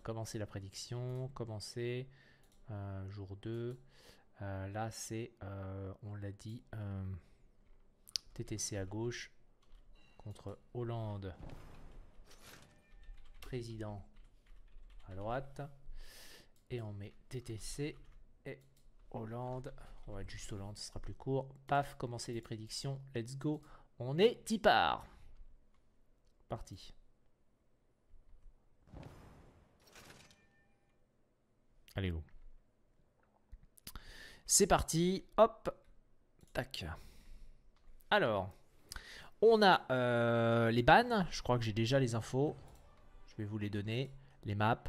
commencer la prédiction. Commencer. Jour 2. Là, c'est, on l'a dit, TTC à gauche contre Hollande, président à droite. Et on met TTC et Hollande. On va être juste Hollande, ce sera plus court. Paf, commencer les prédictions. Let's go. On est 10 parts. Parti. Allez, go. C'est parti. Hop. Tac. Alors, on a les bans. Je crois que j'ai déjà les infos. Je vais vous les donner. Les maps.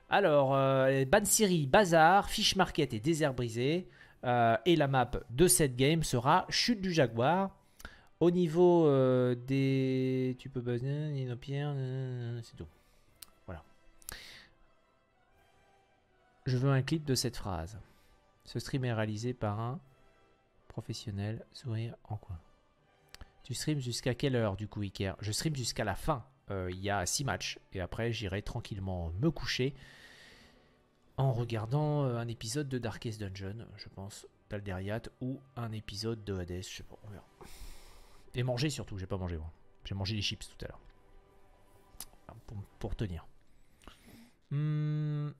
Alors, ban Syrie, bazar, fiche market et désert brisé. Et la map de cette game sera chute du jaguar. Au niveau des... Tu peux buzzer, Nino Pierre, c'est tout. Voilà. Je veux un clip de cette phrase. Ce stream est réalisé par un professionnel. Sourire en coin. Tu streams jusqu'à quelle heure du coup, Iker? Je stream jusqu'à la fin. Il y a 6 matchs. Et après, j'irai tranquillement me coucher en regardant un épisode de Darkest Dungeon, je pense, d'Alderiat, ou un épisode de Hades, je sais pas, on verra. Et manger surtout, j'ai pas mangé moi. J'ai mangé des chips tout à l'heure. Pour tenir.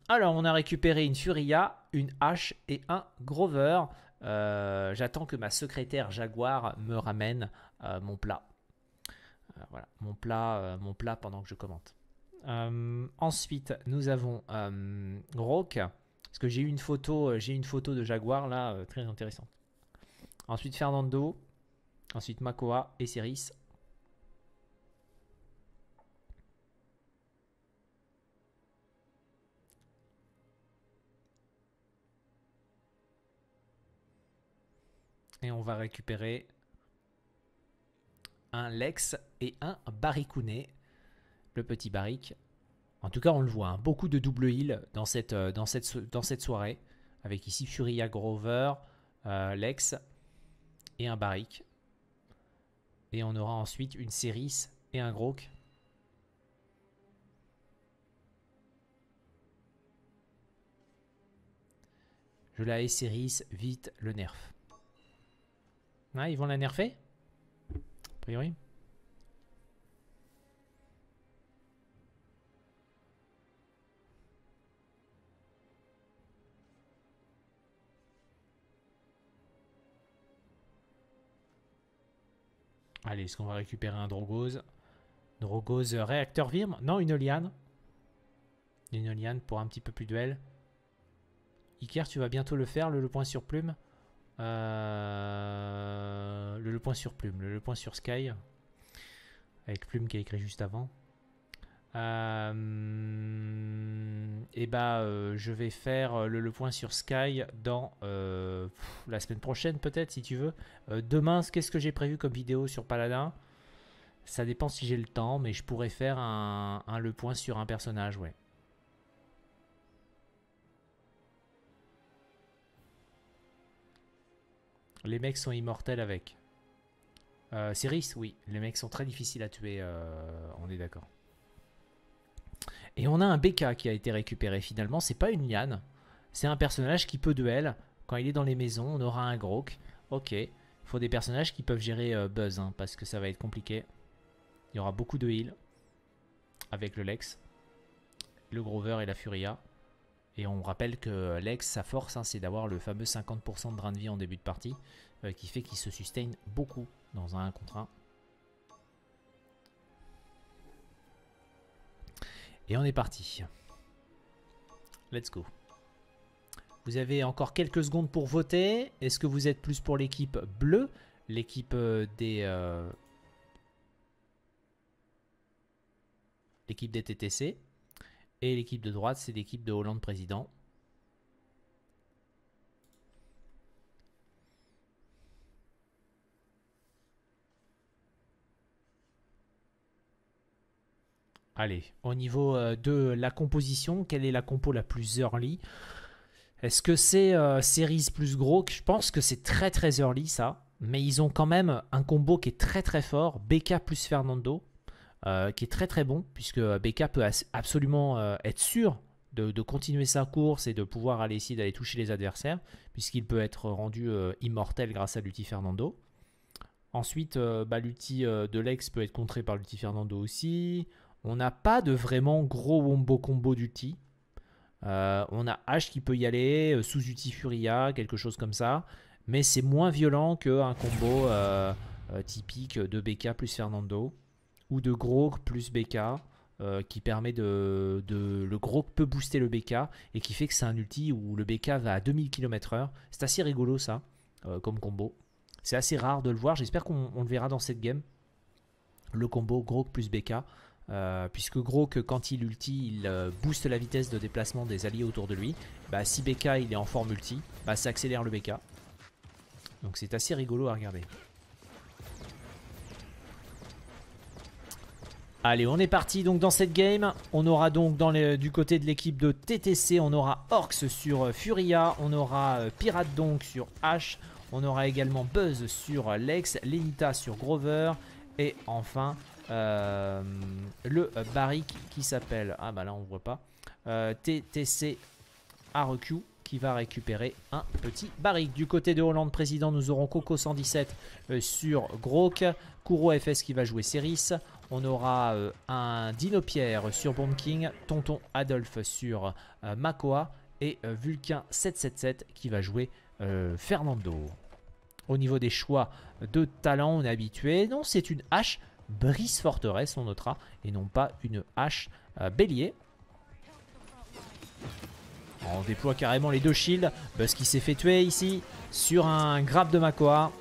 Alors, on a récupéré une Furia, une hache et un Grover. J'attends que ma secrétaire Jaguar me ramène mon plat. Voilà, mon plat pendant que je commente. Ensuite, nous avons Rock. Parce que j'ai une photo de Jaguar là, très intéressante. Ensuite, Fernando. Ensuite, Makoa et Ceris. Et on va récupérer un Lex et un Barikouné. Le petit Barik. En tout cas, on le voit. Hein, beaucoup de double heal dans cette soirée. Avec ici Furia Grover, Lex et un Barik. Et on aura ensuite une Ceris et un Grok. Je la hais Ceris, vite le nerf. Ah, ils vont la nerfer? A priori. Allez, est-ce qu'on va récupérer un Drogose? Drogose réacteur Virm? Non, une liane. Une liane pour un petit peu plus de duel. Iker, tu vas bientôt le faire, le point sur plume. Le point sur plume, le point sur Sky. Avec plume qui a écrit juste avant. Et bah, je vais faire le point sur Sky dans la semaine prochaine, peut-être, si tu veux. Demain, qu'est-ce que j'ai prévu comme vidéo sur Paladin? Ça dépend si j'ai le temps, mais je pourrais faire le point sur un personnage, ouais. Les mecs sont immortels avec. Ceris, oui. Les mecs sont très difficiles à tuer, on est d'accord. Et on a un BK qui a été récupéré finalement. C'est pas une liane. C'est un personnage qui peut duel. Quand il est dans les maisons, on aura un Grok. Ok. Il faut des personnages qui peuvent gérer Buzz, hein, parce que ça va être compliqué. Il y aura beaucoup de heal avec le Lex, le Grover et la Furia. Et on rappelle que Lex, sa force, hein, c'est d'avoir le fameux 50% de drain de vie en début de partie, qui fait qu'il se sustain beaucoup dans un 1 contre 1. Et on est parti. Let's go. Vous avez encore quelques secondes pour voter. Est-ce que vous êtes plus pour l'équipe bleue, l'équipe l'équipe des TTC, et l'équipe de droite, c'est l'équipe de Hollande président. Allez, au niveau de la composition, quelle est la compo la plus early? Est-ce que c'est Ceris plus Grok? Je pense que c'est très très early ça. Mais ils ont quand même un combo qui est très très fort. BK plus Fernando. qui est très très bon, puisque BK peut absolument être sûr de continuer sa course et de pouvoir aller essayer d'aller toucher les adversaires, puisqu'il peut être rendu immortel grâce à l'ulti Fernando. Ensuite, l'ulti de Lex peut être contré par l'ulti Fernando aussi. On n'a pas de vraiment gros wombo combo d'ulti. On a H qui peut y aller, sous ulti Furia, quelque chose comme ça. Mais c'est moins violent qu'un combo typique de BK plus Fernando. Ou de Grog plus BK. Qui permet le Grog peut booster le BK. Et qui fait que c'est un ulti où le BK va à 2000 km/h. C'est assez rigolo ça, comme combo. C'est assez rare de le voir. J'espère qu'on le verra dans cette game. Le combo Grog plus BK. Puisque Grog, quand il ulti, il booste la vitesse de déplacement des alliés autour de lui. Si BK il est en forme ulti, ça accélère le BK. Donc c'est assez rigolo à regarder. Allez, on est parti donc dans cette game. On aura donc du côté de l'équipe de TTC, on aura Orcs sur Furia, on aura Pirate donc sur H, on aura également Buzz sur Lex, Lenita sur Grover et enfin le Barik qui s'appelle, là on voit pas, TTC RQ qui va récupérer un petit Barik. Du côté de Hollande Président, nous aurons Coco 117 sur Grok, Kuro FS qui va jouer Ceris. On aura un Dino Pierre sur Bomb King, Tonton Adolphe sur Makoa et Vulcain 777 qui va jouer Fernando. Au niveau des choix de talent, on est habitué. Non, c'est une hache Brise Forteresse, on notera, et non pas une hache Bélier. On déploie carrément les deux shields. Buzz qui s'est fait tuer ici sur un grab de Makoa.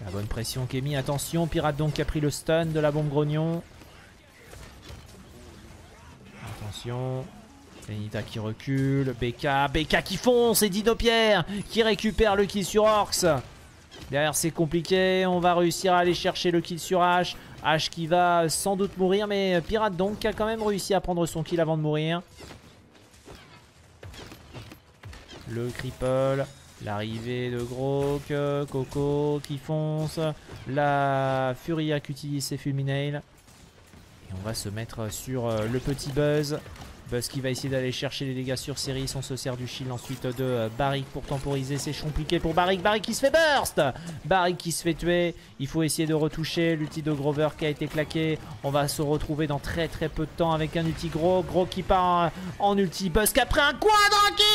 La bonne pression qui est mise. Attention, Pirate donc qui a pris le stun de la bombe grognon. Attention. Lenita qui recule. BK qui fonce. Et Dino Pierre qui récupère le kill sur Orcs. Derrière c'est compliqué. On va réussir à aller chercher le kill sur H. H qui va sans doute mourir. Mais Pirate donc qui a quand même réussi à prendre son kill avant de mourir. Le cripple. L'arrivée de Grok, Coco qui fonce, la Furia qui utilise ses Fulminail. Et on va se mettre sur le petit Buzz. Buzz qui va essayer d'aller chercher les dégâts sur Ceris. On se sert du shield ensuite de Barik pour temporiser. C'est compliqué pour Barik. Barik qui se fait burst. Barik qui se fait tuer. Il faut essayer de retoucher l'ulti de Grover qui a été claqué. On va se retrouver dans très peu de temps avec un ulti Grog. Grog qui part en ulti. Buzz qui a pris un quadra kill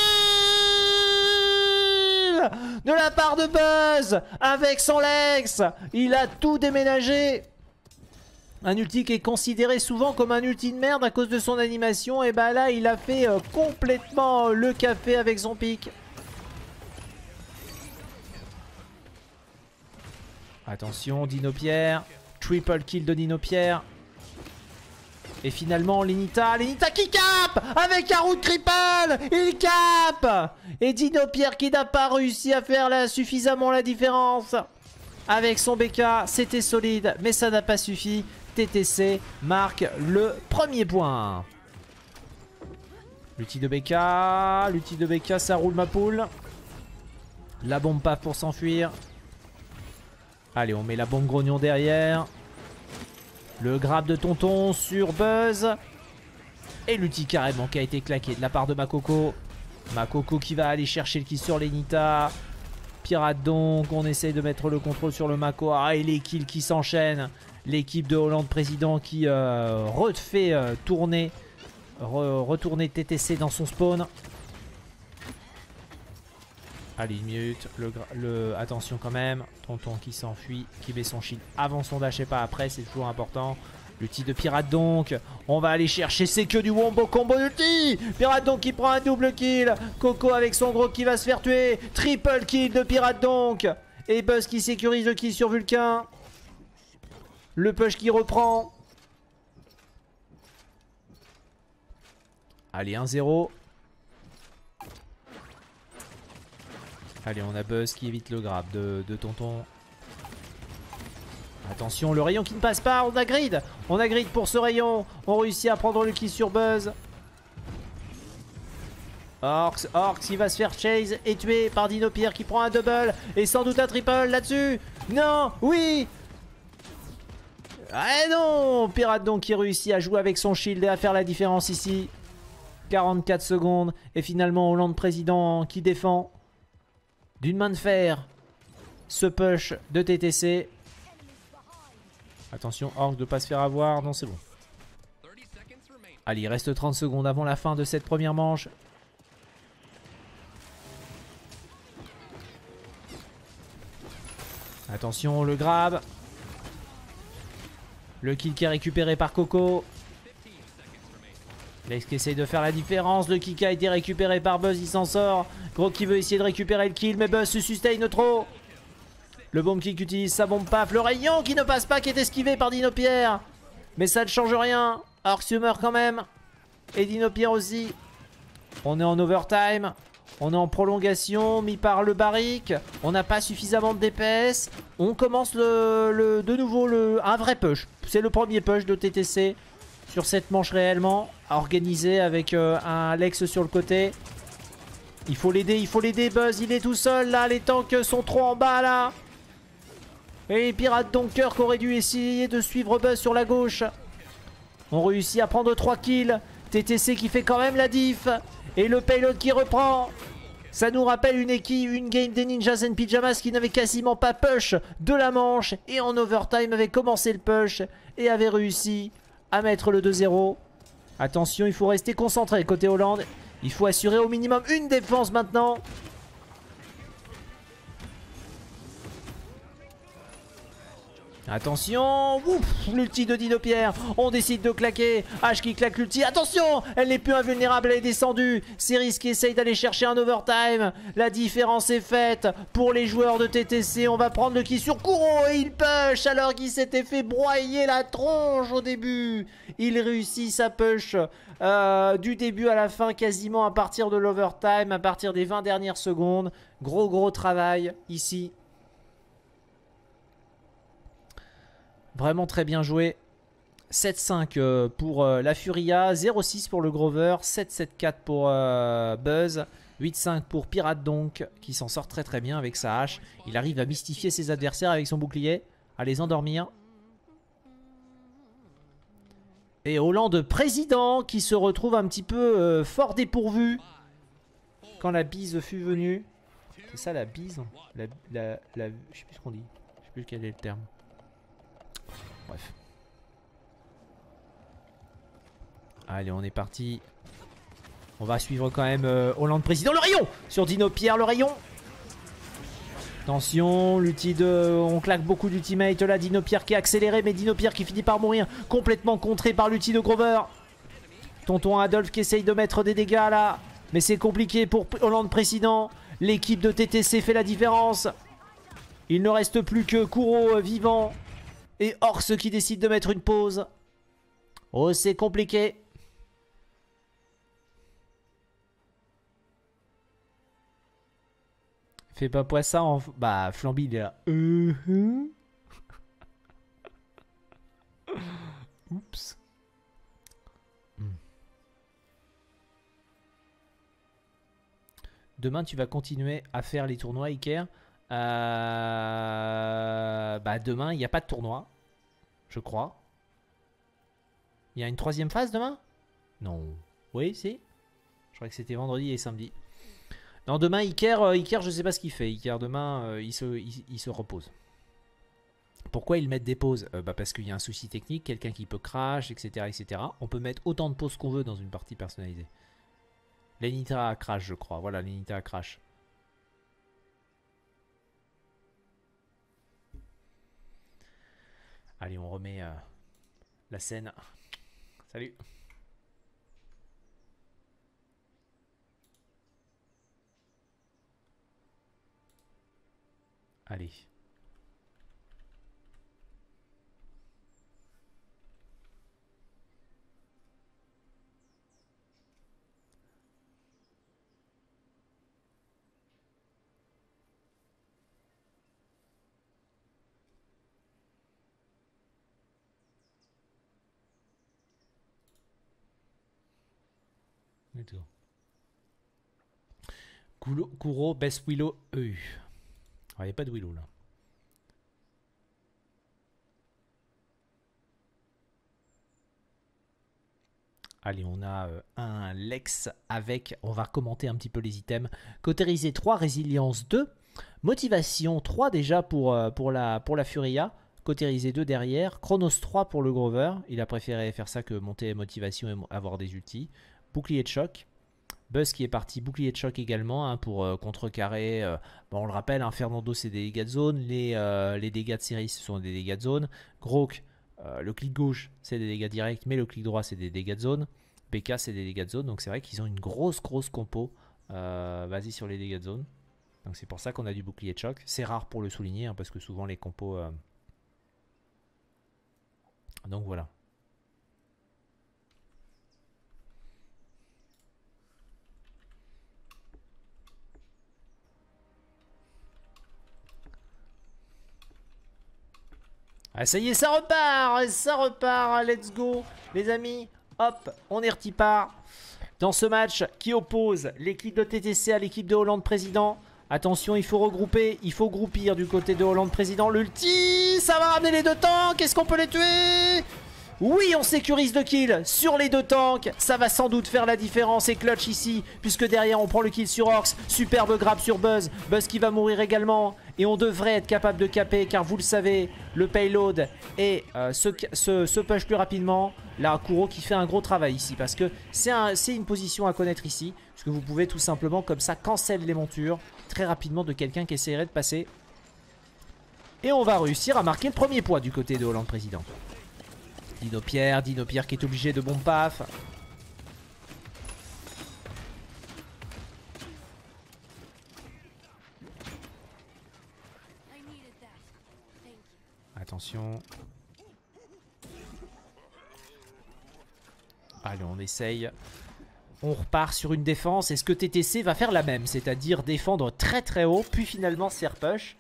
de la part de Buzz avec son Lex. Il a tout déménagé. Un ulti qui est considéré souvent comme un ulti de merde à cause de son animation. Et là il a fait complètement le café avec son pic. Attention, Dino Pierre. Triple kill de Dino Pierre. Et finalement Lenita qui cap avec un route triple. Il cap. Et Dino Pierre qui n'a pas réussi à faire suffisamment la différence. Avec son BK, c'était solide, mais ça n'a pas suffi. TTC marque le premier point. L'ulti de BK, ça roule ma poule. La bombe paf pour s'enfuir. Allez, on met la bombe grognon derrière. Le grab de Tonton sur Buzz. Et l'ulti carrément qui a été claqué de la part de Makoko. Makoko qui va aller chercher le kill sur Lenita. Pirate donc, on essaye de mettre le contrôle sur le Makoa. Et les kills qui s'enchaînent. L'équipe de Hollande Président qui refait retourner TTC dans son spawn. Allez, une minute. Attention quand même. Tonton qui s'enfuit, qui met son shield avant son dash et pas après. C'est toujours important. L'ulti de Pirate donc. On va aller chercher. C'est que du wombo combo d'ulti. Pirate donc qui prend un double kill. Coco avec son gros qui va se faire tuer. Triple kill de Pirate donc. Et Buzz qui sécurise le kill sur Vulcain. Le push qui reprend. Allez, 1-0. Allez, on a Buzz qui évite le grab de Tonton. Attention, le rayon qui ne passe pas. On a grid. On a grid pour ce rayon. On réussit à prendre le kill sur Buzz. Orcs qui va se faire chase et tuer par Dino Pierre qui prend un double. Et sans doute un triple là-dessus. Non, oui. Ah non, Pirate donc qui réussit à jouer avec son shield et à faire la différence ici. 44 secondes. Et finalement, Hollande président qui défend d'une main de fer ce push de TTC. Attention, Orc de pas se faire avoir. Non, c'est bon. Allez, il reste 30 secondes avant la fin de cette première manche. Attention, le grab. Le kill qui est récupéré par Coco. Lex qui essaye de faire la différence. Le kill qui a été récupéré par Buzz, il s'en sort. Gros qui veut essayer de récupérer le kill, mais Buzz se sustain trop. Le bomb kick utilise sa bombe paf. Le rayon qui ne passe pas, qui est esquivé par Dino Pierre. Mais ça ne change rien. Orc meurt quand même. Et Dino Pierre aussi. On est en overtime. On est en prolongation, mis par le barrique. On n'a pas suffisamment de DPS. On commence de nouveau un vrai push. C'est le premier push de TTC sur cette manche réellement. Organisé avec un Lex sur le côté. Il faut l'aider Buzz. Il est tout seul là. Les tanks sont trop en bas là. Et les pirates Dunkirk auraient dû essayer de suivre Buzz sur la gauche. On réussit à prendre 3 kills. TTC qui fait quand même la diff. Et le payload qui reprend. Ça nous rappelle une game des Ninjas and Pyjamas qui n'avait quasiment pas push de la manche. Et en overtime avait commencé le push. Et avait réussi à mettre le 2-0. Attention, il faut rester concentré côté Hollande. Il faut assurer au minimum une défense maintenant. Attention, ouf, l'ulti de Dino Pierre. On décide de claquer. H qui claque l'ulti. Attention, elle n'est plus invulnérable, elle est descendue. Cerise qui essaye d'aller chercher un overtime. La différence est faite pour les joueurs de TTC. On va prendre le kill sur Kuro et il push alors qu'il s'était fait broyer la tronche au début. Il réussit sa push du début à la fin, quasiment à partir de l'overtime, à partir des 20 dernières secondes. Gros travail ici. Vraiment très bien joué. 7-5 pour la Furia, 0-6 pour le Grover, 7-7-4 pour Buzz, 8-5 pour Pirate donc, qui s'en sort très bien avec sa hache. Il arrive à mystifier ses adversaires avec son bouclier, à les endormir. Et Hollande président qui se retrouve un petit peu fort dépourvu quand la bise fut venue. C'est ça la bise, je sais plus ce qu'on dit, je sais plus quel est le terme. Bref. Allez, on est parti. On va suivre quand même Hollande président. Le rayon sur Dino Pierre, le rayon. Attention, l'ulti de... On claque beaucoup d'ultimate là. Dino Pierre qui est accéléré, mais Dino Pierre qui finit par mourir. Complètement contré par l'ulti de Grover. Tonton Adolphe qui essaye de mettre des dégâts là. Mais c'est compliqué pour Hollande président. L'équipe de TTC fait la différence. Il ne reste plus que Kuro vivant. Et Orcs qui décide de mettre une pause. Oh, c'est compliqué. Fais pas poisson en... Bah, Flamby, il est là. Oups. Demain, tu vas continuer à faire les tournois Iker. Bah demain il n'y a pas de tournoi, je crois. Il y a une troisième phase demain? Non. Oui, si. Je crois que c'était vendredi et samedi. Non, demain Iker je sais pas ce qu'il fait. Iker demain il se repose. Pourquoi ils mettent des pauses? Bah parce qu'il y a un souci technique, quelqu'un qui peut crash, etc. On peut mettre autant de pauses qu'on veut dans une partie personnalisée. Lenita crash, je crois. Voilà, Lenita crash. Allez, on remet la scène. Salut. Allez. Kuro, Best Willow, EU. Il n'y a pas de Willow là. Allez, on a un Lex avec, on va commenter un petit peu les items. Cautérisé 3, résilience 2. Motivation 3 déjà pour la Furia. Cautérisé 2 derrière. Chronos 3 pour le Grover. Il a préféré faire ça que monter motivation et avoir des ultis. Bouclier de choc. Buzz qui est parti, bouclier de choc également hein, pour contrecarrer. Bon, on le rappelle, hein, Fernando c'est des dégâts de zone. Les dégâts de série ce sont des dégâts de zone. Grok, le clic gauche c'est des dégâts directs, mais le clic droit c'est des dégâts de zone. BK c'est des dégâts de zone. Donc c'est vrai qu'ils ont une grosse compo basée sur les dégâts de zone. Donc c'est pour ça qu'on a du bouclier de choc. C'est rare pour le souligner hein, parce que souvent les compos... Donc voilà. Ah, ça y est, ça repart, let's go, les amis. Hop, on est repart dans ce match qui oppose l'équipe de TTC à l'équipe de Hollande Président. Attention, il faut regrouper, il faut groupir du côté de Hollande Président. L'ulti, ça va ramener les deux tanks, est-ce qu'on peut les tuer? Oui, on sécurise 2 kills sur les 2 tanks. Ça va sans doute faire la différence. Et clutch ici, puisque derrière on prend le kill sur Orcs. Superbe grab sur Buzz. Buzz qui va mourir également. Et on devrait être capable de caper, car vous le savez, le payload et se push plus rapidement. Là, Kuro qui fait un gros travail ici, parce que c'est une position à connaître ici. Parce que vous pouvez tout simplement comme ça cancel les montures très rapidement de quelqu'un qui essaierait de passer. Et on va réussir à marquer le premier point du côté de Hollande Président. Dino Pierre qui est obligé de bon paf. Attention. Allez, on essaye. On repart sur une défense. Est-ce que TTC va faire la même? C'est-à-dire défendre très haut, puis finalement se faire push.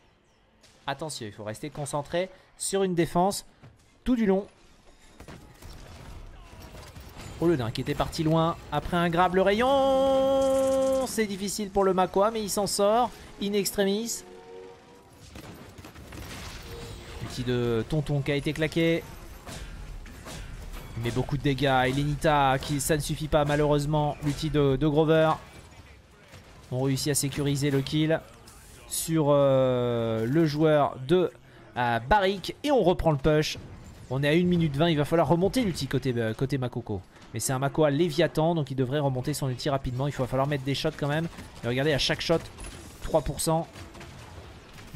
Attention, il faut rester concentré sur une défense tout du long. Oh, le nain qui était parti loin. Après un grab, le rayon. C'est difficile pour le Makwa, mais il s'en sort. In extremis. Petit de tonton qui a été claqué. Il met beaucoup de dégâts. Et Lenita, ça ne suffit pas malheureusement. L'outil de Grover. On réussit à sécuriser le kill sur le joueur de Barrick. Et on reprend le push. On est à 1 minute 20. Il va falloir remonter l'outil côté Makoko. Mais c'est un Makua Léviathan, donc il devrait remonter son ulti rapidement. Il va falloir mettre des shots quand même. Et regardez, à chaque shot, 3%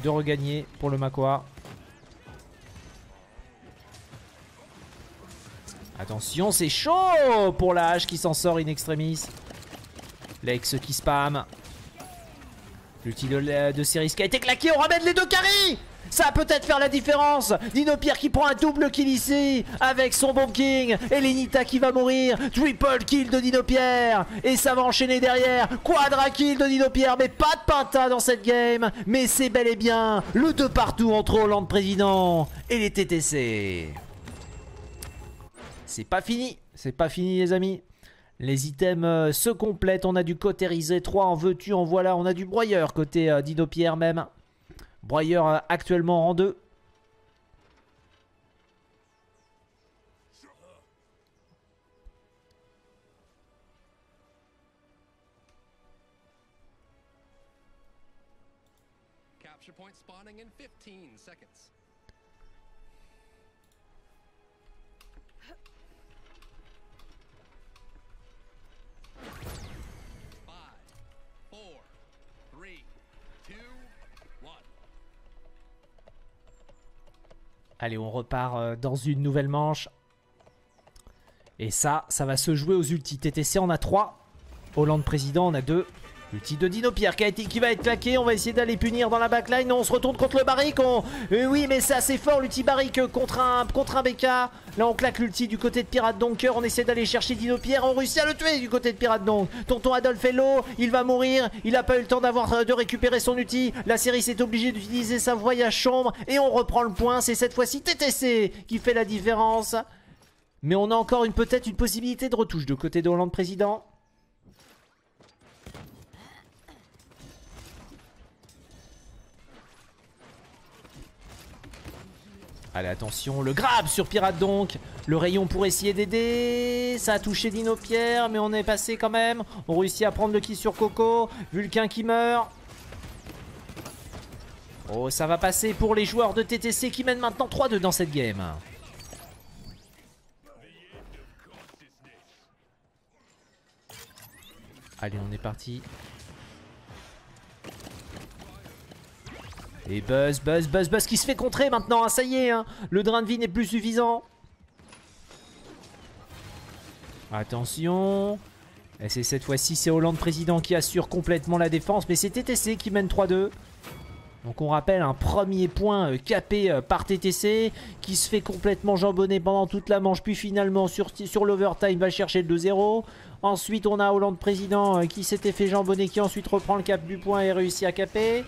de regagner pour le Makua. Attention, c'est chaud pour la hache qui s'en sort in extremis. Lex qui spam. L'ulti de Ceris qui a été claqué. On ramène les 2 carries. Ça va peut-être faire la différence. Dino Pierre qui prend un double kill ici avec son Bomb King. Et Lenita qui va mourir. Triple kill de Dino Pierre. Et ça va enchaîner derrière. Quadra kill de Dino Pierre. Mais pas de Pinta dans cette game. Mais c'est bel et bien le 2 partout entre Hollande Président et les TTC. C'est pas fini. C'est pas fini les amis. Les items se complètent. On a du cautérisé 3 en veux-tu en voilà. On a du broyeur côté Dino Pierre même. Broyeur actuellement en 2. Capture point spawning in 15 seconds. Allez, on repart dans une nouvelle manche. Et ça va se jouer aux ultis. TTC on a 3. Hollande Président on a 2. Ulti de Dino Pierre qui va être claqué. On va essayer d'aller punir dans la backline. Non, on se retourne contre le Barrick. Oui, mais c'est assez fort l'ulti Barrick contre un BK. Là, on claque l'ulti du côté de Pirate Donker. On essaie d'aller chercher Dino Pierre. On réussit à le tuer du côté de Pirate Donk. Tonton Adolphe est low. Il va mourir. Il n'a pas eu le temps de récupérer son ulti. La série s'est obligée d'utiliser sa voyage chambre. Et on reprend le point. C'est cette fois-ci TTC qui fait la différence. Mais on a encore peut-être une possibilité de retouche de côté de Hollande Président. Allez, attention, le grab sur Pirate donc. Le rayon pour essayer d'aider. Ça a touché Dino Pierre, mais on est passé quand même. On réussit à prendre le kill sur Coco. Vulcain qui meurt. Oh, ça va passer pour les joueurs de TTC qui mènent maintenant 3-2 dans cette game. Allez, on est parti. Et Buzz qui se fait contrer maintenant, hein, ça y est, hein, le drain de vie n'est plus suffisant. Attention. Et c'est cette fois-ci, c'est Hollande Président qui assure complètement la défense, mais c'est TTC qui mène 3-2. Donc on rappelle un premier point capé par TTC qui se fait complètement jambonner pendant toute la manche, puis finalement sur l'overtime va chercher le 2-0. Ensuite on a Hollande Président qui s'était fait jambonner, qui ensuite reprend le cap du point et réussit à caper.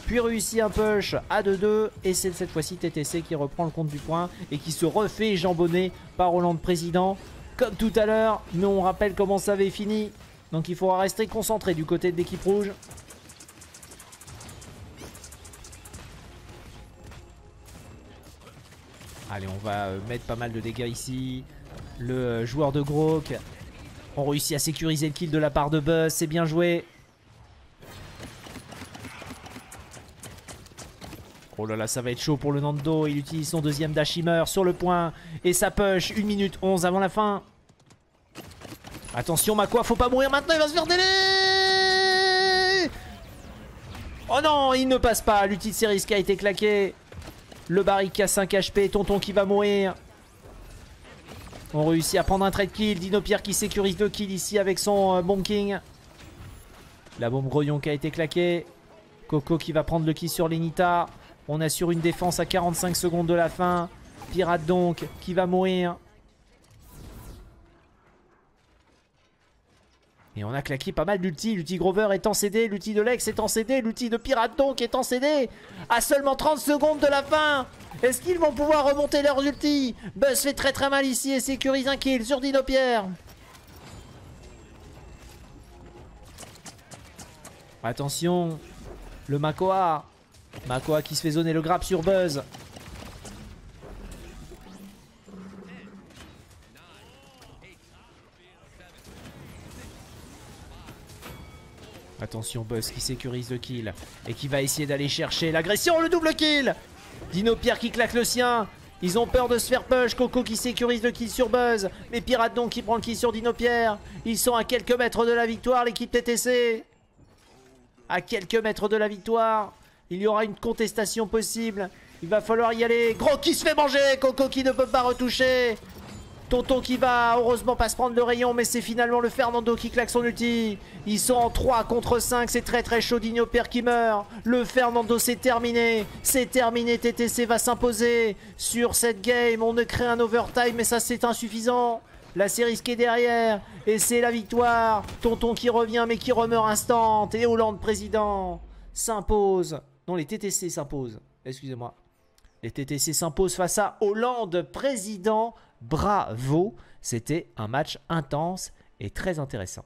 Puis réussit un push à 2-2 et c'est cette fois-ci TTC qui reprend le compte du point et qui se refait jambonner par Hollande Président comme tout à l'heure. Mais on rappelle comment ça avait fini. Donc il faudra rester concentré du côté de l'équipe rouge. Allez, on va mettre pas mal de dégâts ici. Le joueur de Grok. On réussit à sécuriser le kill de la part de Buzz. C'est bien joué. Oh là là, ça va être chaud pour le Nando. Il utilise son deuxième Dashimer sur le point. Et ça push. 1 minute 11 avant la fin. Attention, Makwa, faut pas mourir maintenant. Il va se faire délai. Oh non, il ne passe pas. L'ulti de Series qui a été claqué. Le barrique à 5 HP. Tonton qui va mourir. On réussit à prendre un trade kill. Dino Pierre qui sécurise le kill ici avec son Bomb King. La bombe Groyon qui a été claquée. Coco qui va prendre le kill sur Lenita. On assure une défense à 45 secondes de la fin. Pirate donc qui va mourir. Et on a claqué pas mal d'ulti. L'ulti Grover est en CD. L'ulti de Lex est en CD. L'ulti de Pirate donc est en CD. À seulement 30 secondes de la fin. Est-ce qu'ils vont pouvoir remonter leurs ultis? Buzz fait très très mal ici et sécurise un kill sur Dino Pierre. Attention. Le Makoa. Makoa qui se fait zoner le grab sur Buzz. Attention, Buzz qui sécurise le kill. Et qui va essayer d'aller chercher l'agression, le double kill. Dino Pierre qui claque le sien. Ils ont peur de se faire push. Coco qui sécurise le kill sur Buzz. Mais Pirate donc qui prend le kill sur Dino Pierre. Ils sont à quelques mètres de la victoire, l'équipe TTC. À quelques mètres de la victoire. Il y aura une contestation possible. Il va falloir y aller. Gros qui se fait manger. Coco qui ne peut pas retoucher. Tonton qui va heureusement pas se prendre le rayon. Mais c'est finalement le Fernando qui claque son ulti. Ils sont en 3 contre 5. C'est très très chaud. Dino Pierre qui meurt. Le Fernando, c'est terminé. C'est terminé. TTC va s'imposer sur cette game. On ne crée un overtime. Mais ça c'est insuffisant. La série qui est derrière. Et c'est la victoire. Tonton qui revient mais qui remeurt instant. Et Hollande Président s'impose. Non, les TTC s'imposent. Excusez-moi. Les TTC s'imposent face à Hollande Président. Bravo. C'était un match intense et très intéressant.